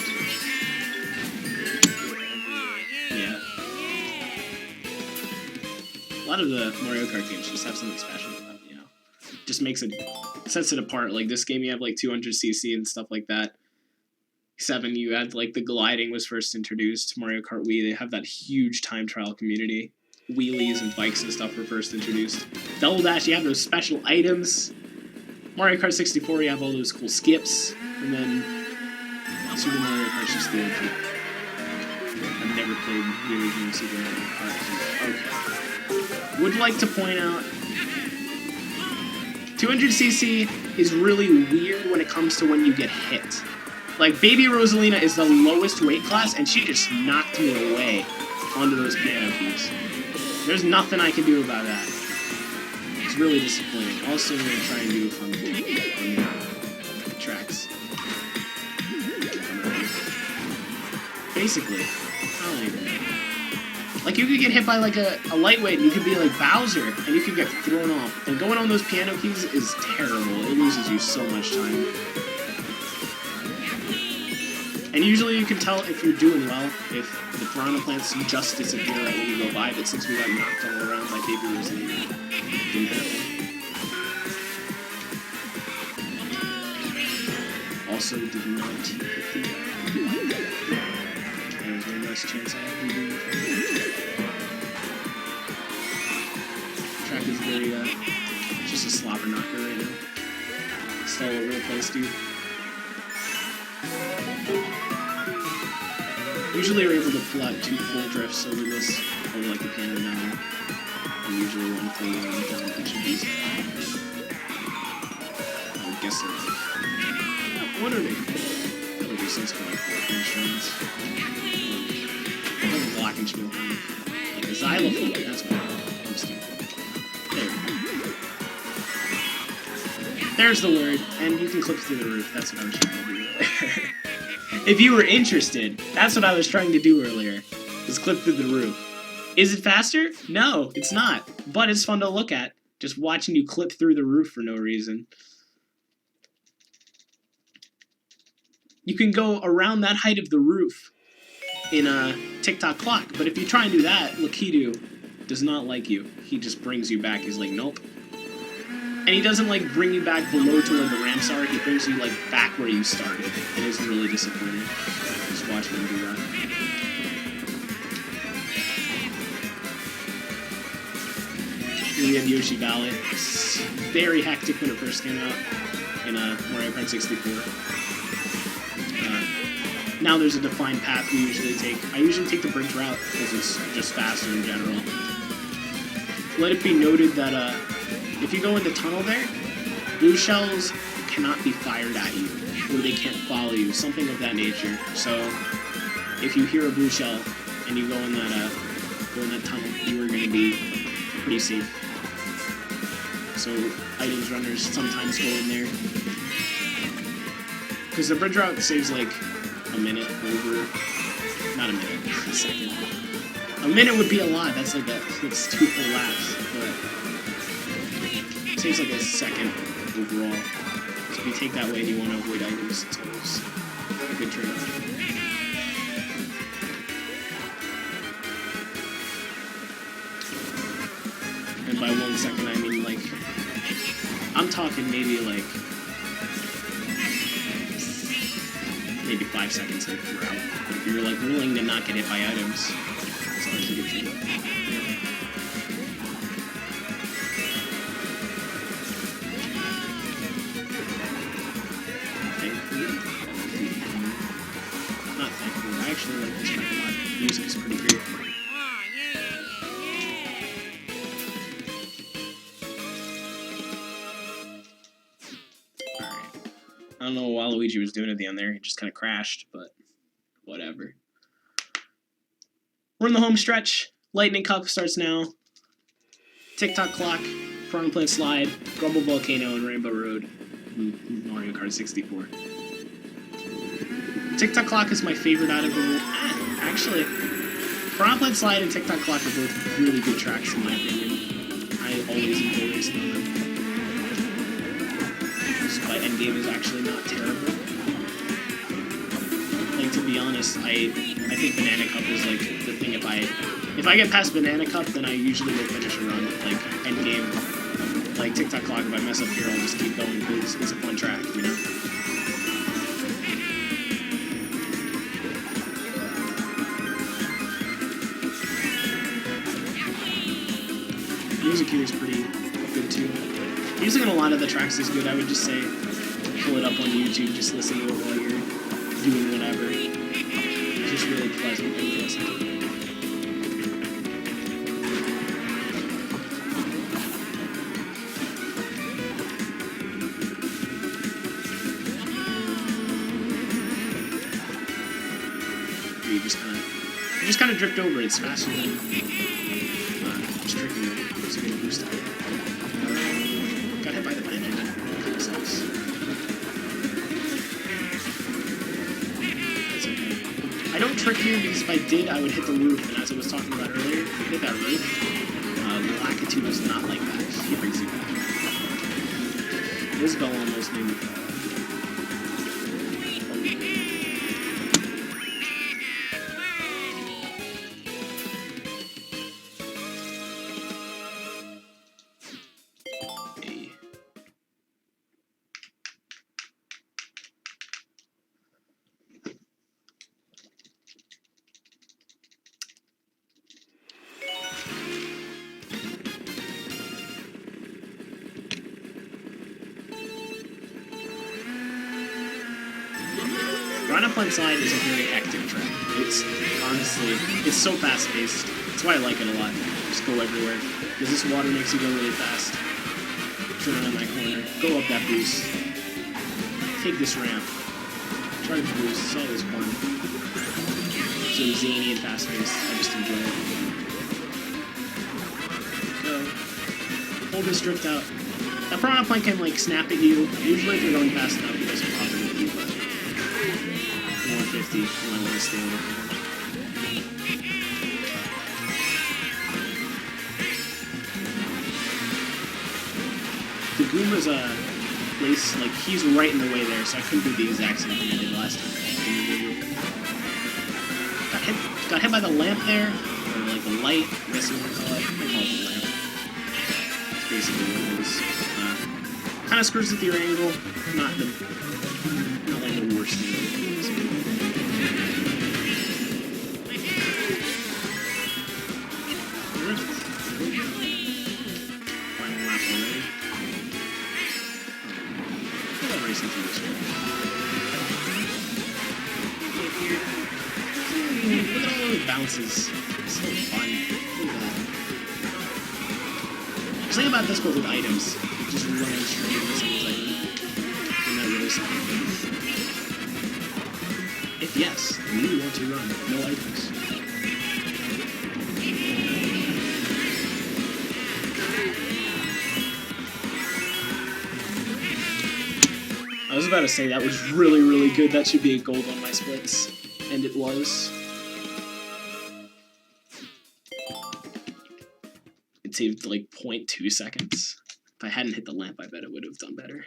Yeah. A lot of the Mario Kart games just have something special about them, you know. Just sets it apart. Like this game, you have like 200cc and stuff like that. 7, you had like the gliding was first introduced. Mario Kart Wii, they have that huge time trial community. Wheelies and bikes and stuff were first introduced. Double Dash, you have those special items. Mario Kart 64, you have all those cool skips. And then Super Mario Kart just the OG. I've never played the original Super Mario Kart. Okay. Would like to point out 200cc is really weird when it comes to when you get hit. Like, Baby Rosalina is the lowest weight class, and she just knocked me away onto those piano keys. There's nothing I can do about that. It's really disappointing. Also, I'm going to try and do a fun thing on the tracks. Basically, I don't even know. Like, you could get hit by, like, a lightweight, and you could be like Bowser, and you could get thrown off. And going on those piano keys is terrible. It loses you so much time. And usually you can tell if you're doing well, if the piranha plants just disappear right when you go by, but since we got knocked all around by Baby Rosalina, it didn't happen. Also, did not hit the... That was my last chance I had to do. Track is very, just a slobber knocker right now. It's all over the place, dude. Usually we're able to pull out 2 full drifts over this, over like the piano down. And usually one full down each of these. I would guess they're like... What are they? What are these things called? Instruments. Like a glockenspiel kind of. Like a xylophone, that's what I'm stupid. There we go. There's the word, and you can clip through the roof. That's what I was trying to do earlier. If you were interested, that's what I was trying to do earlier, was clip through the roof. Is it faster? No, it's not, but it's fun to look at, just watching you clip through the roof for no reason. You can go around that height of the roof in a TikTok clock, but if you try and do that, Lakitu does not like you. He just brings you back. He's like, nope. And he doesn't, like, bring you back below to where the ramps are. He brings you, like, back where you started. It is really disappointing. Just watching him do that. Here we have Yoshi Valley. It's very hectic when it first came out in Mario Kart 64. Now there's a defined path we usually take. I usually take the bridge route because it's just faster in general. Let it be noted that if you go in the tunnel there, blue shells cannot be fired at you, or they can't follow you, something of that nature. So if you hear a blue shell and you go in that tunnel, you are going to be pretty safe. So items runners sometimes go in there because the bridge route saves like a minute over, not a minute, a second. A minute would be a lot, that's 2 full laps, but it saves like a second overall. So if you take that way and you want to avoid items, it's always a good trade-off. And by 1 second I mean like, I'm talking maybe 5 seconds like throughout. But if you're like willing to not get hit by items, it's always a good trade-off. Not thankfully. I actually like this track a lot. The music is pretty great. I don't know what Waluigi was doing at the end there. He just kind of crashed, but whatever. We're in the home stretch. Lightning Cup starts now. TikTok clock, Piranha Plant Slide, Grumble Volcano, and Rainbow Road. Mario Kart 64. TikTok clock is my favorite out of the... Actually, Piranha Plant Slide and TikTok clock are both really good tracks in my opinion. I always enjoy racing on them. But endgame is actually not terrible. Like, to be honest, I think Banana Cup is like the thing. If I get past Banana Cup, then I usually will finish a run. Like endgame, like TikTok clock. If I mess up here, I'll just keep going because it's a fun track, you know. Music here is pretty good too. Music on a lot of the tracks is good. I would just say pull it up on YouTube, just listen to it while you're doing whatever. It's just really pleasant and listen to. You just kind of drift over. It's faster than just drifting over. It's a good boost out. Got hit by the banana. That sucks. That's okay. I don't trick here because if I did, I would hit the roof. And as I was talking about earlier, if you hit that roof, Lakitu does not like that. He brings you back. Isabel almost made me fall. Piranha Plant Slide is a very hectic track. It's honestly, it's so fast paced. That's why I like it a lot. Just go everywhere. Because this water makes you go really fast. Turn around that corner. Go up that boost. Take this ramp. Try to boost. It's always fun. So zany and fast paced. I just enjoy it. Go. Hold this drift out. That piranha plant can like snap at you. Usually if you're going fast enough, it doesn't bother you, but 150, you might want to stay away from it. The Goomba's place, like, he's right in the way there, so I couldn't do the exact same thing I did last time. Got hit by the lamp there, or like the light, I guess you want to call it. I call it the lamp. That's basically what it is. Kind of screws with your angle, not like the worst thing. Final lap already. Racing through this way. Look at all those bounces. It's so fun. Look at that. There's something about this, but with items. Just running straight into someone's item. Isn't that really something? If yes, then you want to run. No items. I was about to say that was really, really good. That should be a gold on my splits. And it was. It saved like 0.2 seconds. If I hadn't hit the lamp, I bet it would have done better.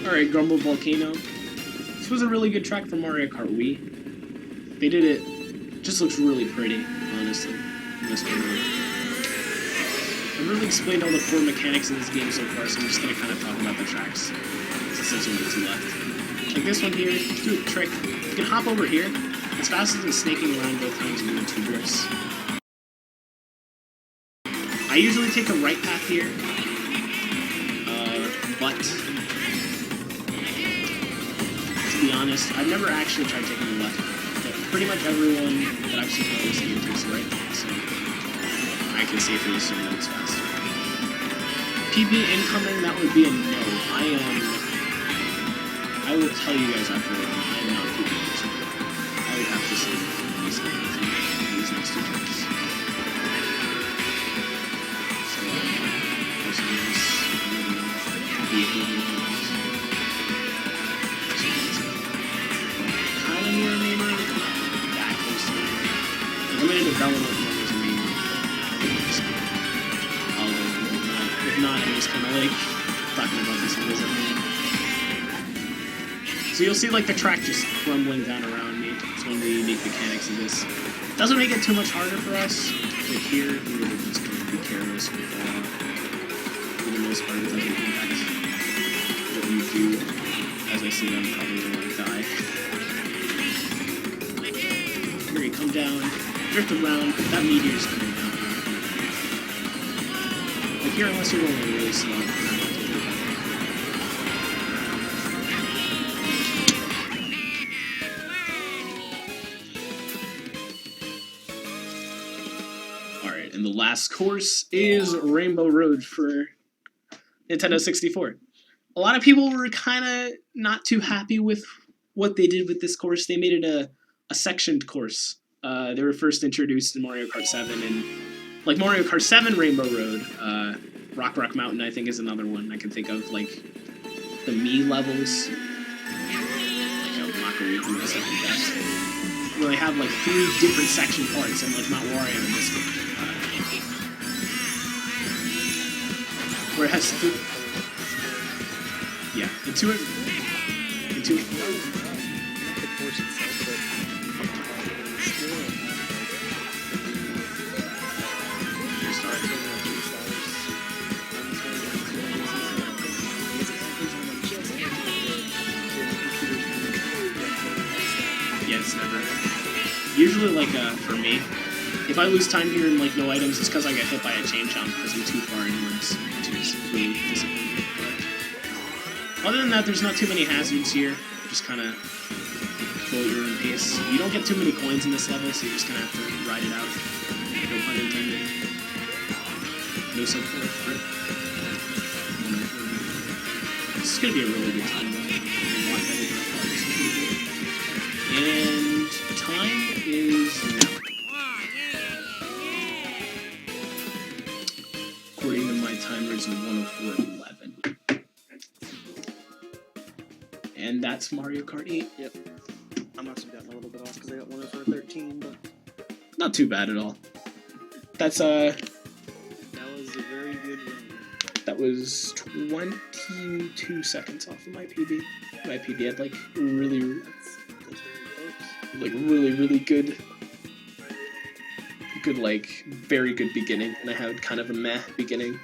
Alright, Grumble Volcano. This was a really good track for Mario Kart Wii. They did it. Just looks really pretty, honestly. In this video. I've really explained all the core mechanics in this game so far, so I'm just going to kind of talk about the tracks, since there's only 2 left. Like this one here, do a trick. You can hop over here. It's faster than snaking around both times and doing 2 drifts. I usually take a right path here, but to be honest, I've never actually tried taking the left path. But pretty much everyone that I've seen on this game takes the right path, so I can safely assume that it's faster. PB incoming, that would be a no. I will tell you guys after I am not PB incoming. I would have to say these next 2 turns. So, kind of near me, not that close to me. Limited development. If not, I'm just kind of like talking about this one doesn't mean. So you'll see like the track just crumbling down around me. It's one of the unique mechanics of this. Doesn't make it too much harder for us. Like here, we're just going to be careless with for the most part, it doesn't impact what you do. As I see them, probably don't want to die. Here you come down, drift around. That meteor's coming down. Here, unless you're going really slow. Alright, and the last course is Rainbow Road for Nintendo 64. A lot of people were kind of not too happy with what they did with this course. They made it a sectioned course. They were first introduced in Mario Kart 7, and like Mario Kart 7 Rainbow Road, Rock Mountain I think is another one I can think of, like the Mii levels, like Makariki and stuff like that, where they have like 3 different section parts, and like Mount Wario in this one, where it has yeah, into it, not the course itself, but still. Yeah, it's never. Usually, like, for me, if I lose time here and, like, no items, it's because I get hit by a chain jump because I'm too far inwards, which is really disappointing. But other than that, there's not too many hazards here. Just kind of float your own pace. You don't get too many coins in this level, so you're just going to have to ride it out. No pun intended. No support for it. This is going to be a really good time, though. And time is now. And that's Mario Kart 8. Yep. I must have gotten a little bit off because I got 104.13, but Not too bad at all. That's that was a very good run. that was 22 seconds off of my PB. My PB had like really That's very close. like really good like very good beginning, and I had kind of a meh beginning.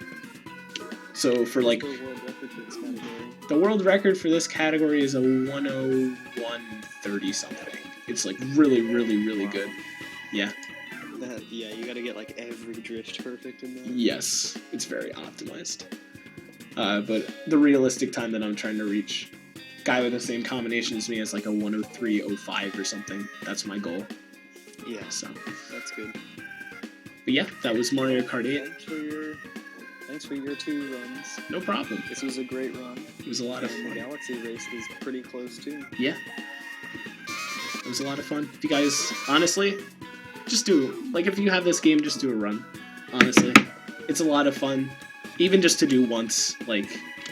So for like The world record for this category. the world record for this category is a 101.30 something. It's like really good. Yeah. Yeah, you gotta get like every drift perfect in there. Yes, it's very optimized. But the realistic time that I'm trying to reach, guy with the same combination as me has like a 103.05 or something. That's my goal. Yeah, So, that's good. but yeah, that was Mario Kart 8. Thanks for your 2 runs. No problem. This was a great run. It was a lot of And the fun. Galaxy race was pretty close too. Yeah. It was a lot of fun. If you guys, honestly, just do, like, if you have this game, just do a run. Honestly. It's a lot of fun. Even just to do once. Like,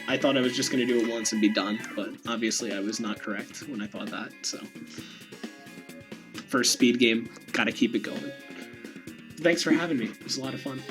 I thought I was just going to do it once and be done, but obviously I was not correct when I thought that, so. First speed game, gotta keep it going. Thanks for having me. It was a lot of fun.